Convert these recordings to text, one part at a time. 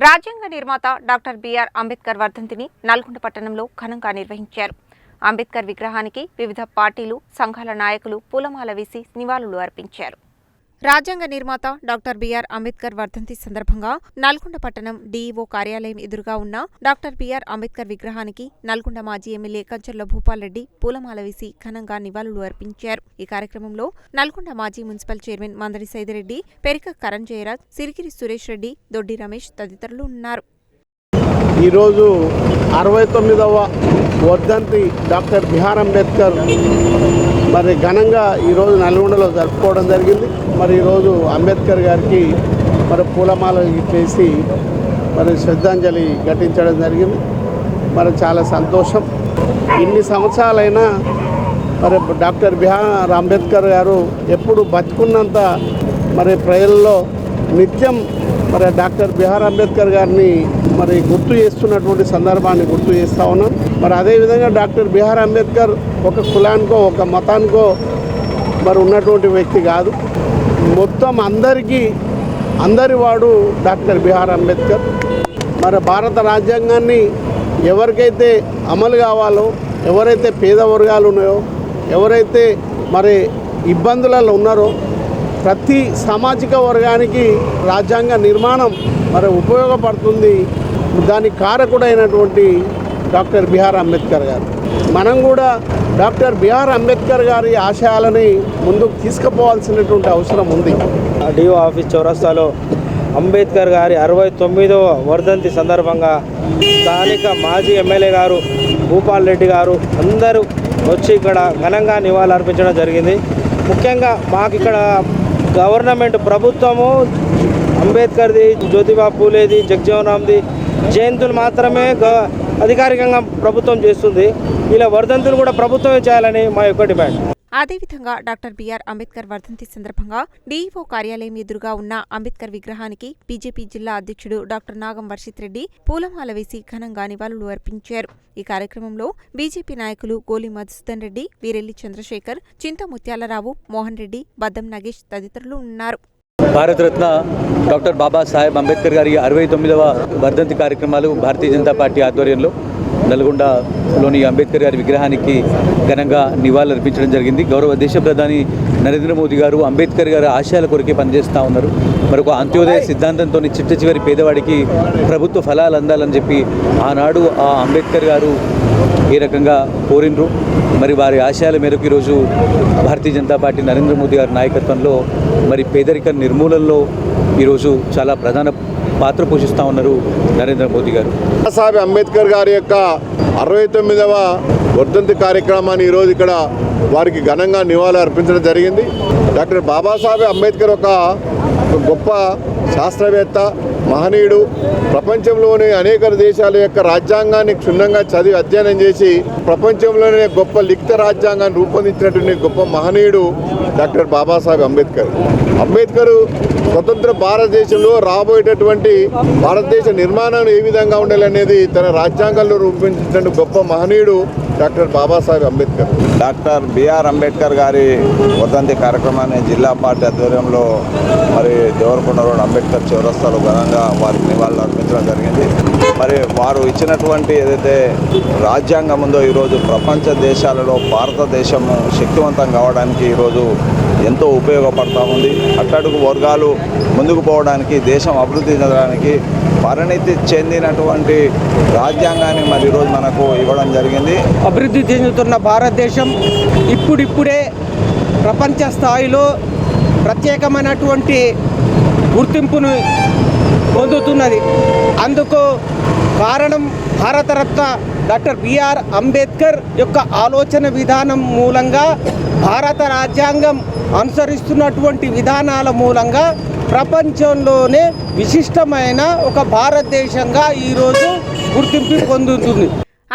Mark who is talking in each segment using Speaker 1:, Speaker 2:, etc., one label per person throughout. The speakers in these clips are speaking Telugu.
Speaker 1: రాజ్యాంగ నిర్మాత డాక్టర్ బిఆర్ అంబేద్కర్ వర్ధంతిని నల్గొండ పట్టణంలో ఘనంగా నిర్వహించారు. అంబేద్కర్ విగ్రహానికి వివిధ పార్టీలు, సంఘాల నాయకులు పూలమాల వేసి నివాళులు అర్పించారు. రాజ్యాంగ నిర్మాత డాక్టర్ బిఆర్ అంబేద్కర్ వర్ధంతి సందర్భంగా నల్గొండ పట్టణం డీఈఓ కార్యాలయం ఎదురుగా ఉన్న డాక్టర్ బిఆర్ అంబేద్కర్ విగ్రహానికి నల్గొండ మాజీ ఎమ్మెల్యే కంచర్ల భూపాల్ రెడ్డి పూలమాల వేసి ఘనంగా నివాళులు అర్పించారు. ఈ కార్యక్రమంలో నల్గొండ మాజీ మున్సిపల్ చైర్మన్ మందరి సైదిరెడ్డి, పెరిక కరణ్ జయరాజ్, సిరిగిరి సురేష్ రెడ్డి, దొడ్డి రమేష్ తదితరులు ఉన్నారు.
Speaker 2: ఈరోజు 69వ వర్ధంతి డాక్టర్ బిఆర్ అంబేద్కర్ మరి ఘనంగా ఈరోజు నల్గొండలో జరుపుకోవడం జరిగింది. మరి ఈరోజు అంబేద్కర్ గారికి మరి పూలమాల వేసి మరి శ్రద్ధాంజలి ఘటించడం జరిగింది. మరి చాలా సంతోషం. ఇన్ని సంవత్సరాలైనా మరి డాక్టర్ బిఆర్ అంబేద్కర్ గారు ఎప్పుడు బతుకున్నంత మరి ప్రజల్లో నిత్యం మరి డాక్టర్ బిఆర్ అంబేద్కర్ గారిని మరి గుర్తు చేస్తున్నటువంటి సందర్భాన్ని గుర్తు చేస్తూ ఉన్నాం. మరి అదేవిధంగా డాక్టర్ బిఆర్ అంబేద్కర్ ఒక కులానికో ఒక మతానికో మరి ఉన్నటువంటి వ్యక్తి కాదు. మొత్తం అందరి వాడు డాక్టర్ బిఆర్ అంబేద్కర్. మరి భారత రాజ్యాంగాన్ని ఎవరికైతే అమలు కావాలో, ఎవరైతే పేద వర్గాలు ఉన్నాయో, ఎవరైతే మరి ఇబ్బందులలో ఉన్నారో ప్రతి సామాజిక వర్గానికి రాజ్యాంగ నిర్మాణం మరి ఉపయోగపడుతుంది. దానికి కారకుడైనటువంటి డాక్టర్ బిఆర్ అంబేద్కర్ గారు. మనం కూడా డాక్టర్ బిఆర్ అంబేద్కర్ గారి ఆశయాలని ముందుకు తీసుకుపోవాల్సినటువంటి అవసరం ఉంది.
Speaker 3: డిఓ ఆఫీస్ చౌరస్తాలో అంబేద్కర్ గారి 69వ వర్ధంతి సందర్భంగా స్థానిక మాజీ ఎమ్మెల్యే గారు భూపాల్ రెడ్డి గారు అందరూ వచ్చి ఇక్కడ ఘనంగా నివాళులు అర్పించడం జరిగింది. ముఖ్యంగా మాకు ఇక్కడ గవర్నమెంట్ ప్రభుత్వము అంబేద్కర్ది, జ్యోతిబా పూలేది, జగజ్జీవన్ రామ్ది జయంతులు మాత్రమే అధికారికంగా ప్రభుత్వం చేస్తుంది. ఇలా వర్ధంతులు కూడా ప్రభుత్వమే చేయాలని మా యొక్క డిమాండ్.
Speaker 1: అదేవిధంగా డాక్టర్ బిఆర్ అంబేద్కర్ వర్ధంతి సందర్భంగా డీఈఓ కార్యాలయం ఎదురుగా ఉన్న అంబేద్కర్ విగ్రహానికి బీజేపీ జిల్లా అధ్యక్షుడు డాక్టర్ నాగం వర్షిత్ రెడ్డి పూలమాల వేసి ఘనంగా నివాళులు అర్పించారు. ఈ కార్యక్రమంలో బీజేపీ నాయకులు గోలి మధుసూదన్ రెడ్డి, వీరెల్లి చంద్రశేఖర్, చింత ముత్యాలరావు, మోహన్ రెడ్డి, బద్దం నగేష్ తదితరులు ఉన్నారు.
Speaker 4: భారతరత్న డాక్టర్ బాబాసాహెబ్ అంబేద్కర్ గారి 69వ వర్ధంతి కార్యక్రమాలు భారతీయ జనతా పార్టీ ఆధ్వర్యంలో నల్గొండలోని అంబేద్కర్ గారి విగ్రహానికి ఘనంగా నివాళులు అర్పించడం జరిగింది. గౌరవ దేశ ప్రధాని నరేంద్ర మోదీ గారు అంబేద్కర్ గారి ఆశయాల కొరకే పనిచేస్తూ ఉన్నారు. మరొక అంత్యోదయ సిద్ధాంతంతో చిట్ట చివరి పేదవాడికి ప్రభుత్వ ఫలాలు అందాలని చెప్పి ఆనాడు ఆ అంబేద్కర్ గారు ఏ రకంగా కోరినరు. మరి వారి ఆశయాల మేరకు ఈరోజు భారతీయ జనతా పార్టీ నరేంద్ర మోదీ గారి నాయకత్వంలో మరి పేదరిక నిర్మూలనలో ఈరోజు చాలా ప్రధాన పాత్ర పోషిస్తూ ఉన్నారు నరేంద్ర మోదీ గారు.
Speaker 5: బాబాసాహెబ్ అంబేద్కర్ గారి యొక్క 69వ వర్ధంతి కార్యక్రమాన్ని ఈరోజు ఇక్కడ వారికి ఘనంగా నివాళులు అర్పించడం జరిగింది. డాక్టర్ బాబాసాహెబ్ అంబేద్కర్ ఒక గొప్ప శాస్త్రవేత్త, మహనీయుడు. ప్రపంచంలోని అనేక దేశాల యొక్క రాజ్యాంగాన్ని క్షుణ్ణంగా చదివి అధ్యయనం చేసి ప్రపంచంలోనే గొప్ప లిఖిత రాజ్యాంగాన్ని రూపొందించినటువంటి గొప్ప మహనీయుడు డాక్టర్ బాబాసాహెబ్ అంబేద్కర్. అంబేద్కర్ స్వతంత్ర భారతదేశంలో రాబోయేటటువంటి భారతదేశ నిర్మాణం ఏ విధంగా ఉండాలనేది తన రాజ్యాంగంలో రూపొందించిన గొప్ప మహనీయుడు doctor Babasaheb Ambedkar.
Speaker 6: Doctor BR Ambedkar గారి వర్ధంతి కార్యక్రమాన్ని జిల్లా పార్టీ ఆధ్వర్యంలో మరి దేవరకొండ రోడ్ అంబేద్కర్ చౌరస్తాలో ఘనంగా వారికి నివాళులు అర్పించడం జరిగింది. మరి వారు ఇచ్చినటువంటి ఏదైతే రాజ్యాంగం ఉందో ఈరోజు ప్రపంచ దేశాలలో భారతదేశము శక్తివంతం కావడానికి ఈరోజు ఎంతో ఉపయోగపడతా ఉంది. అట్టడుగు వర్గాలు ముందుకు పోవడానికి, దేశం అభివృద్ధి చెందడానికి పరిణితి చెందినటువంటి రాజ్యాంగాన్ని మరి ఈరోజు మనకు ఇవ్వడం జరిగింది.
Speaker 3: అభివృద్ధి చెందుతున్న భారతదేశం ఇప్పుడిప్పుడే ప్రపంచ స్థాయిలో ప్రత్యేకమైనటువంటి గుర్తింపును పొందుతున్నది. అందుకు కారణం భారతరత్న డాక్టర్ బిఆర్ అంబేద్కర్ యొక్క ఆలోచన విధానం మూలంగా, భారత రాజ్యాంగం అనుసరిస్తున్నటువంటి విధానాల మూలంగా ప్రపంచంలోనే విశిష్టమైన ఒక భారతదేశంగా ఈరోజు గుర్తింపు పొందుతుంది.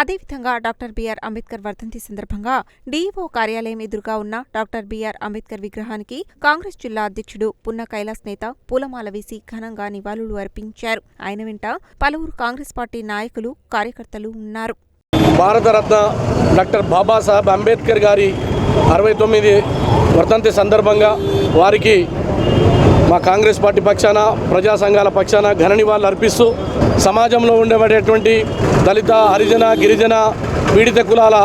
Speaker 1: అదేవిధంగా డాక్టర్ బిఆర్ అంబేద్కర్ వర్ధంతి సందర్భంగా డీఈఓ కార్యాలయం ఎదురుగా ఉన్న డాక్టర్ బిఆర్ అంబేద్కర్ విగ్రహానికి కాంగ్రెస్ జిల్లా అధ్యక్షుడు పున్న కైలాస్ నేత పూలమాల వేసి ఘనంగా నివాళులు అర్పించారు. ఆయన వెంట పలువురు కాంగ్రెస్ పార్టీ నాయకులు, కార్యకర్తలు ఉన్నారు.
Speaker 7: భారతరత్న డాక్టర్ బాబాసాహెబ్ అంబేద్కర్ గారి 69 వర్ధంతి సందర్భంగా వారికి మా కాంగ్రెస్ పార్టీ పక్షాన ప్రజా సంఘాల పక్షాన ఘన నివాళులు అర్పిస్తూ సమాజంలో ఉండబడేటువంటి దళిత, హరిజన, గిరిజన, పీడిత కులాల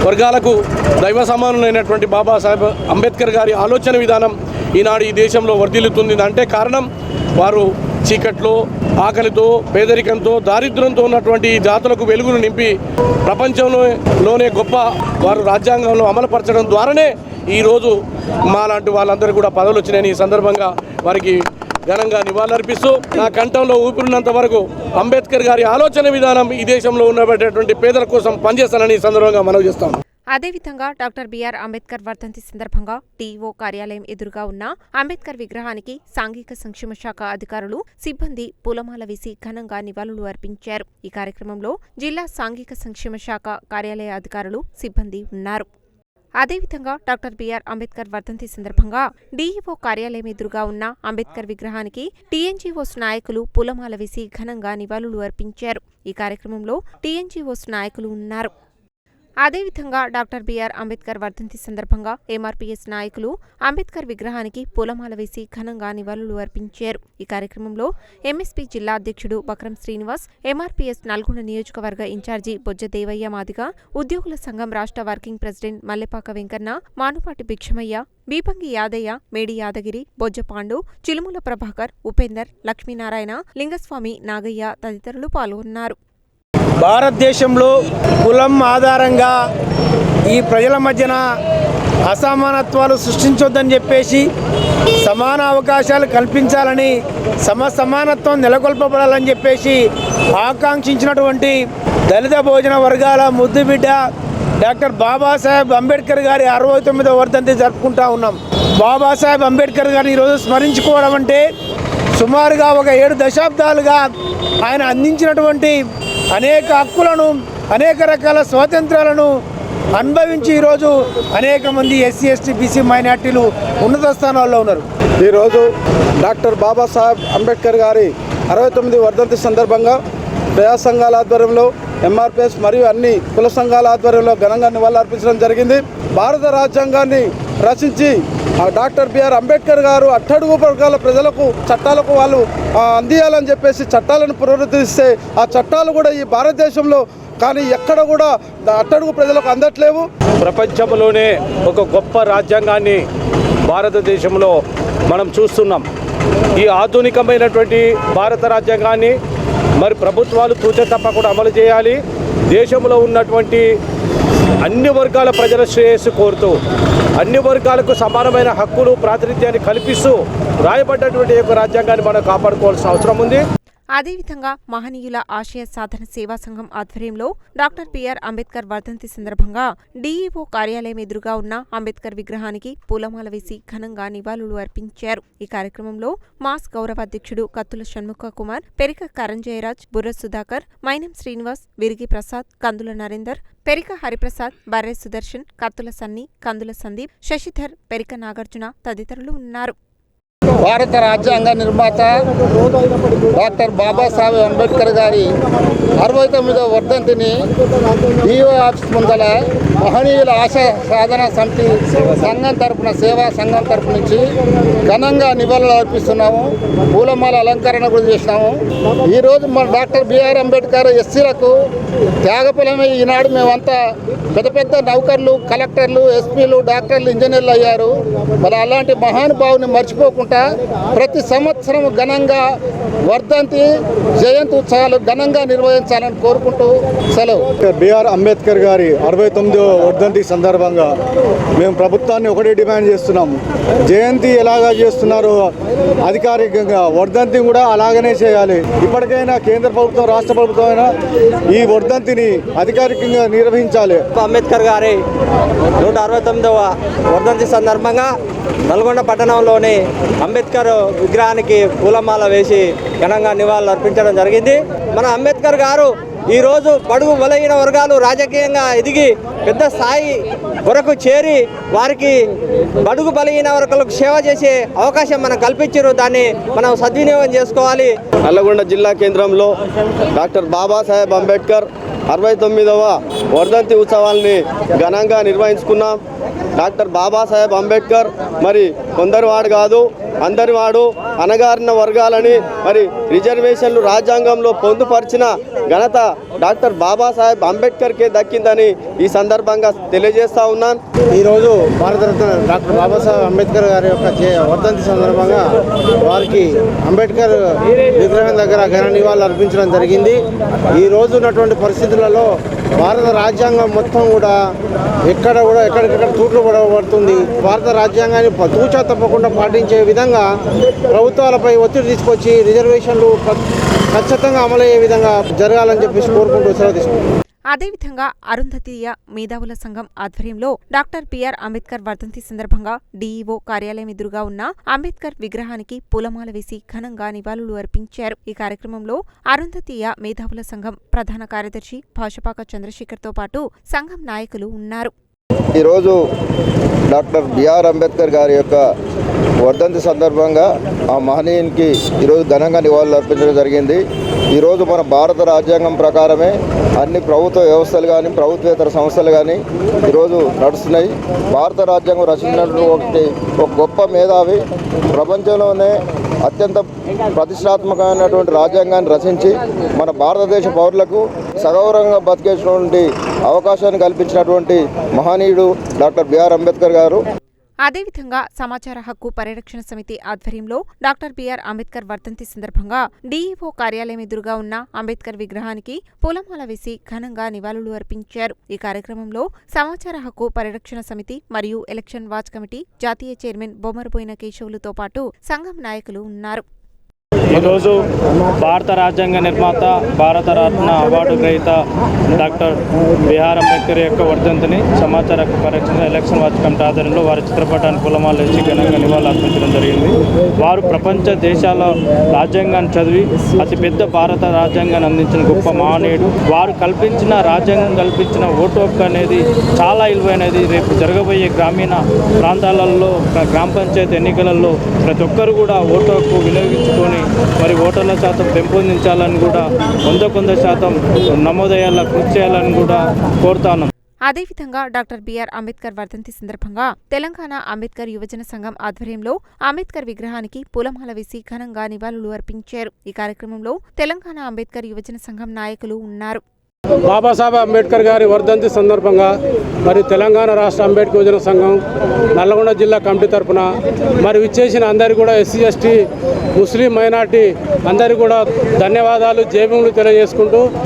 Speaker 7: వర్గాలకు దైవ సమానులైనటువంటి బాబాసాహెబ్ అంబేద్కర్ గారి ఆలోచన విధానం ఈనాడు ఈ దేశంలో వర్ధిల్లుతుంది. అంటే కారణం వారు చీకట్లో, ఆకలితో, పేదరికంతో, దారిద్ర్యంతో ఉన్నటువంటి జాతులకు వెలుగును నింపి ప్రపంచంలోనే గొప్ప వారు రాజ్యాంగంలో అమలుపరచడం ద్వారానే ఈరోజు మాలాంటి వాళ్ళందరూ కూడా పదవులు వచ్చినాయని ఈ సందర్భంగా వారికి ఘనంగా నివాళులర్పిస్తూ నా కంఠంలో ఊపిరినంత వరకు అంబేద్కర్ గారి ఆలోచన విధానం ఈ దేశంలో ఉన్నటువంటి పేదల కోసం పనిచేస్తానని ఈ సందర్భంగా మనవి చేస్తాను.
Speaker 1: అదేవిధంగా డాక్టర్ బిఆర్ అంబేద్కర్ వర్ధంతి సందర్భంగా టీఓ కార్యాలయం ఎదురుగా ఉన్న అంబేద్కర్ విగ్రహానికి సాంఘిక సంక్షేమ శాఖ అధికారులు, సిబ్బంది పూలమాల వేసి ఘనంగా నివాళులు అర్పించారు. ఈ కార్యక్రమంలో జిల్లా సాంఘిక సంక్షేమ శాఖ కార్యాలయ అధికారులు, సిబ్బంది ఉన్నారు. అదేవిధంగా డాక్టర్ బిఆర్ అంబేద్కర్ వర్ధంతి సందర్భంగా డీఈఓ కార్యాలయం ఎదురుగా ఉన్న అంబేద్కర్ విగ్రహానికి టీఎన్జీఓస్ నాయకులు పూలమాల వేసి ఘనంగా నివాళులు అర్పించారు. ఈ కార్యక్రమంలో టీఎన్జీఓస్ నాయకులు ఉన్నారు. అదేవిధంగా డాక్టర్ బిఆర్ అంబేద్కర్ వర్ధంతి సందర్భంగా ఎంఆర్పీఎస్ నాయకులు అంబేద్కర్ విగ్రహానికి పూలమాల వేసి ఘనంగా నివాళులు అర్పించారు. ఈ కార్యక్రమంలో ఎంఎస్పీ జిల్లా అధ్యక్షుడు బక్రం శ్రీనివాస్, ఎంఆర్పీఎస్ నల్గొండ నియోజకవర్గ ఇన్ఛార్జి బొజ్జ దేవయ్య మాదిగ, ఉద్యోగుల సంఘం రాష్ట్ర వర్కింగ్ ప్రెసిడెంట్ మల్లెపాక వెంకన్న, మానుపాటి భిక్షమయ్య, బీపంగి యాదయ్య, మేడి యాదగిరి, బొజ్జ పాండు, చిలుముల ప్రభాకర్, ఉపేందర్, లక్ష్మీనారాయణ, లింగస్వామి, నాగయ్య తదితరులు పాల్గొన్నారు.
Speaker 3: భారతదేశంలో కులం ఆధారంగా ఈ ప్రజల మధ్యన అసమానత్వాలు సృష్టించొద్దని చెప్పేసి సమాన అవకాశాలు కల్పించాలని, సమానత్వం నెలకొల్పబడాలని చెప్పేసి ఆకాంక్షించినటువంటి దళిత భోజన వర్గాల ముద్దుబిడ్డ డాక్టర్ బాబాసాహెబ్ అంబేద్కర్ గారి 69వ వర్ధంతి జరుపుకుంటా ఉన్నాం. బాబాసాహెబ్ అంబేద్కర్ గారిని ఈరోజు స్మరించుకోవడం అంటే సుమారుగా ఒక 7 దశాబ్దాలుగా ఆయన అందించినటువంటి అనేక హక్కులను, అనేక రకాల స్వాతంత్రాలను అనుభవించి ఈరోజు అనేక మంది ఎస్సీ, ఎస్టీ, బీసీ మైనార్టీలు ఉన్నత స్థానాల్లో ఉన్నారు.
Speaker 8: ఈరోజు డాక్టర్ బాబాసాహెబ్ అంబేద్కర్ గారి 69వ వర్ధంతి సందర్భంగా ప్రజా సంఘాల ఆధ్వర్యంలో, ఎంఆర్పిఎస్ మరియు అన్ని కుల సంఘాల ఆధ్వర్యంలో ఘనంగా నివాళులర్పించడం జరిగింది. భారత రాజ్యాంగాన్ని రచించి డాక్టర్ బిఆర్ అంబేద్కర్ గారు అట్టడుగు వర్గాల ప్రజలకు చట్టాలకు వాళ్ళు అందియాలని చెప్పేసి చట్టాలను పునరుద్ధరిస్తే ఆ చట్టాలు కూడా ఈ భారతదేశంలో కానీ ఎక్కడ కూడా అట్టడుగు ప్రజలకు అందట్లేవు.
Speaker 3: ప్రపంచంలోనే ఒక గొప్ప రాజ్యాంగాన్ని భారతదేశంలో మనం చూస్తున్నాం. ఈ ఆధునికమైనటువంటి భారత రాజ్యాంగాన్ని మరి ప్రభుత్వాలు తూచ తప్పకుండా అమలు చేయాలి. దేశంలో ఉన్నటువంటి అన్ని వర్గాల ప్రజల శ్రేయస్సు కోరుతూ అన్ని వర్గాలకు సమానమైన హక్కులు, ప్రాతినిధ్యాన్ని కల్పిస్తూ రాయబడ్డటువంటి యొక్క రాజ్యాంగాన్ని మనం కాపాడుకోవాల్సిన అవసరం ఉంది.
Speaker 1: అదేవిధంగా మహనీయుల ఆశయ సాధన సేవా సంఘం ఆధ్వర్యంలో డాక్టర్ బిఆర్ అంబేద్కర్ వర్ధంతి సందర్భంగా డీఈఓ కార్యాలయం ఎదురుగా ఉన్న అంబేద్కర్ విగ్రహానికి పూలమాల వేసి ఘనంగా నివాళులు అర్పించారు. ఈ కార్యక్రమంలో మాస్ గౌరవ అధ్యక్షుడు కత్తుల షణ్ముఖ కుమార్, పెరిక కరంజయరాజ్, బుర్ర సుధాకర్, మైనం శ్రీనివాస్, విరిగి ప్రసాద్, కందుల నరేందర్, పెరిక హరిప్రసాద్, బర్రె సుదర్శన్, కత్తుల సన్ని, కందుల సందీప్, శశిధర్, పెరిక నాగార్జున తదితరులు ఉన్నారు.
Speaker 2: భారత రాజ్యాంగ నిర్మాత డాక్టర్ బాబాసాహెబ్ అంబేద్కర్ గారి 69వ వర్ధంతిని డిఓ ఆఫీస్ ముందల మహనీయుల ఆశ సాధన సమితి సంఘం తరపున, సేవా సంఘం తరపు నుంచి ఘనంగా నివాళులు అర్పిస్తున్నాము. పూలమాల అలంకరణ కూడా చేసినాము. ఈరోజు మన డాక్టర్ బిఆర్ అంబేద్కర్ ఎస్సీలకు త్యాగఫలమే. ఈనాడు మేమంతా పెద్ద పెద్ద నౌకర్లు, కలెక్టర్లు, ఎస్పీలు, డాక్టర్లు, ఇంజనీర్లు అయ్యారు. మరి అలాంటి మహానుభావుని మర్చిపోకుండా ప్రతి సంవత్సరం ఘనంగా వర్ధంతి, జయంతి ఉత్సవాలు ఘనంగా నిర్వహించాలని కోరుకుంటూ సెలవు.
Speaker 8: బిఆర్ అంబేద్కర్ గారి 69వ వర్ధంతి సందర్భంగా మేము ప్రభుత్వాన్ని ఒకటే డిమాండ్ చేస్తున్నాము. జయంతి ఎలాగా చేస్తున్నారో అధికారికంగా వర్ధంతి కూడా అలాగనే చేయాలి. ఇప్పటికైనా కేంద్ర ప్రభుత్వం, రాష్ట్ర ప్రభుత్వం అయినా ఈ వర్ధంతిని అధికారికంగా నిర్వహించాలి.
Speaker 3: అంబేద్కర్ గారి 169వ వర్ధంతి సందర్భంగా నల్గొండ పట్టణంలోని అంబేద్కర్ విగ్రహానికి పూలమాల వేసి ఘనంగా నివాళులు అర్పించడం జరిగింది. మన అంబేద్కర్ గారు ఈరోజు బడుగు బలహీన వర్గాలు రాజకీయంగా ఎదిగి పెద్ద స్థాయి వరకు చేరి వారికి బడుగు బలహీన వర్గాలకు సేవ చేసే అవకాశం మనం కల్పించారు. దాన్ని మనం సద్వినియోగం చేసుకోవాలి.
Speaker 8: నల్లగొండ జిల్లా కేంద్రంలో డాక్టర్ బాబాసాహెబ్ అంబేద్కర్ 69వ వర్ధంతి ఉత్సవాల్ని ఘనంగా నిర్వహించుకున్నాం.
Speaker 9: డాక్టర్ బాబాసాహెబ్ అంబేద్కర్ మరి కొందరి వాడు కాదు అందరి వాడు, అణగారిన వర్గాలని మరి రిజర్వేషన్లు రాజ్యాంగంలో పొందుపరిచిన ఘనత డాక్టర్ బాబాసాహెబ్ అంబేద్కర్కే దక్కిందని ఈ సందర్భంగా తెలియజేస్తా ఉన్నాను.
Speaker 8: ఈరోజు భారతరత్న డాక్టర్ బాబాసాహెబ్ అంబేద్కర్ గారి యొక్క వర్ధంతి సందర్భంగా వారికి అంబేద్కర్ విగ్రహం దగ్గర ఘన నివాళులు అర్పించడం జరిగింది. ఈ రోజు ఉన్నటువంటి పరిస్థితులలో భారత రాజ్యాంగం మొత్తం కూడా ఎక్కడికెక్కడ తూట్లు పడబడుతుంది. భారత రాజ్యాంగాన్ని తూచా తప్పకుండా పాటించే విధంగా ప్రభుత్వాలపై ఒత్తిడి తీసుకొచ్చి రిజర్వేషన్లు ఖచ్చితంగా అమలయ్యే విధంగా జరగాలని చెప్పేసి కోరుకుంటూ సెలవు తీసుకుంటున్నాను.
Speaker 1: అదేవిధంగా అరుంధతీయ మేధావుల సంఘం ఆధ్వర్యంలో డాక్టర్ బిఆర్ అంబేద్కర్ వర్ధంతి సందర్భంగా డీఈఓ కార్యాలయం ఎదురుగా ఉన్న అంబేద్కర్ విగ్రహానికి పూలమాల వేసి ఘనంగా నివాళులు అర్పించారు. ఈ కార్యక్రమంలో అరుంధతీయ మేధావుల సంఘం ప్రధాన కార్యదర్శి భాషపాక చంద్రశేఖర్తో పాటు సంఘం నాయకులు ఉన్నారు.
Speaker 6: ఈరోజు డాక్టర్ బిఆర్ అంబేద్కర్ గారి యొక్క వర్ధంతి సందర్భంగా ఆ మహనీయునికి ఈరోజు ఘనంగా నివాళులు అర్పించడం జరిగింది. ఈరోజు మన భారత రాజ్యాంగం ప్రకారమే అన్ని ప్రభుత్వ వ్యవస్థలు కానీ ప్రభుత్వేతర సంస్థలు కానీ ఈరోజు నడుస్తున్నాయి. భారత రాజ్యాంగం రచించినటువంటి ఒక గొప్ప మేధావి ప్రపంచంలోనే అత్యంత ప్రతిష్టాత్మకమైనటువంటి రాజ్యాంగాన్ని రచించి మన భారతదేశ పౌరులకు సగౌరవంగా బతికేటువంటి అవకాశాన్ని కల్పించినటువంటి మహనీయుడు డాక్టర్ బిఆర్ అంబేద్కర్ గారు.
Speaker 1: అదేవిధంగా సమాచార హక్కు పరిరక్షణ సమితి ఆధ్వర్యంలో డాక్టర్ బిఆర్ అంబేద్కర్ వర్ధంతి సందర్భంగా డీఈఓ కార్యాలయం ఎదురుగా ఉన్న అంబేద్కర్ విగ్రహానికి పూలమాల వేసి ఘనంగా నివాళులు అర్పించారు. ఈ కార్యక్రమంలో సమాచార హక్కు పరిరక్షణ సమితి మరియు ఎలక్షన్ వాచ్ కమిటీ జాతీయ చైర్మన్ బొమ్మరబోయిన కేశవులతో పాటు సంఘం నాయకులు ఉన్నారు.
Speaker 3: ఈరోజు భారత రాజ్యాంగ నిర్మాత భారతరత్న అవార్డు గ్రహీత డాక్టర్ బిఆర్ అంబేద్కర్ యొక్క వర్ధంతిని సమాచార హక్కు పరిరక్షణ ఎలక్షన్ వాచ్ కమిటీ ఆధ్వర్యంలో వారి చిత్రపటాన్ని పూలమాల వేసి ఘనంగా నివాళులు అర్పించడం జరిగింది. వారు ప్రపంచ దేశాల రాజ్యాంగాన్ని చదివి అతిపెద్ద భారత రాజ్యాంగాన్ని అందించిన గొప్ప మహనీయుడు. వారు రాజ్యాంగం కల్పించిన ఓటు హక్కు అనేది చాలా విలువైనది. రేపు జరగబోయే గ్రామీణ ప్రాంతాలలో గ్రామ పంచాయతీ ఎన్నికలలో ప్రతి ఒక్కరు కూడా ఓటు హక్కు వినియోగించుకొని మరి ఓటర్ల శాతం పెంపొందించాలని కూడా 100% నమోదయ్యేలా కృషి చేయాలని కూడా కోరుతాను.
Speaker 1: అదేవిధంగా డాక్టర్ బిఆర్ అంబేద్కర్ వర్ధంతి సందర్భంగా తెలంగాణ అంబేద్కర్ యువజన సంఘం ఆధ్వర్యంలో అంబేద్కర్ విగ్రహానికి పూలమాల వేసి ఘనంగా నివాళులు అర్పించారు. ఈ కార్యక్రమంలో తెలంగాణ అంబేద్కర్ యువజన సంఘం నాయకులు ఉన్నారు.
Speaker 7: బాబాసాహెబ్ అంబేద్కర్ గారి వర్ధంతి సందర్భంగా మరి తెలంగాణ రాష్ట్ర అంబేద్కర్ యువజన సంఘం నల్లగొండ జిల్లా కమిటీ తరఫున మరి విచ్చేసిన అందరికీ కూడా ఎస్సీ ఎస్టీ ముస్లిం మైనార్టీ అందరికీ కూడా ధన్యవాదాలు జైభీములు తెలియజేసుకుంటూ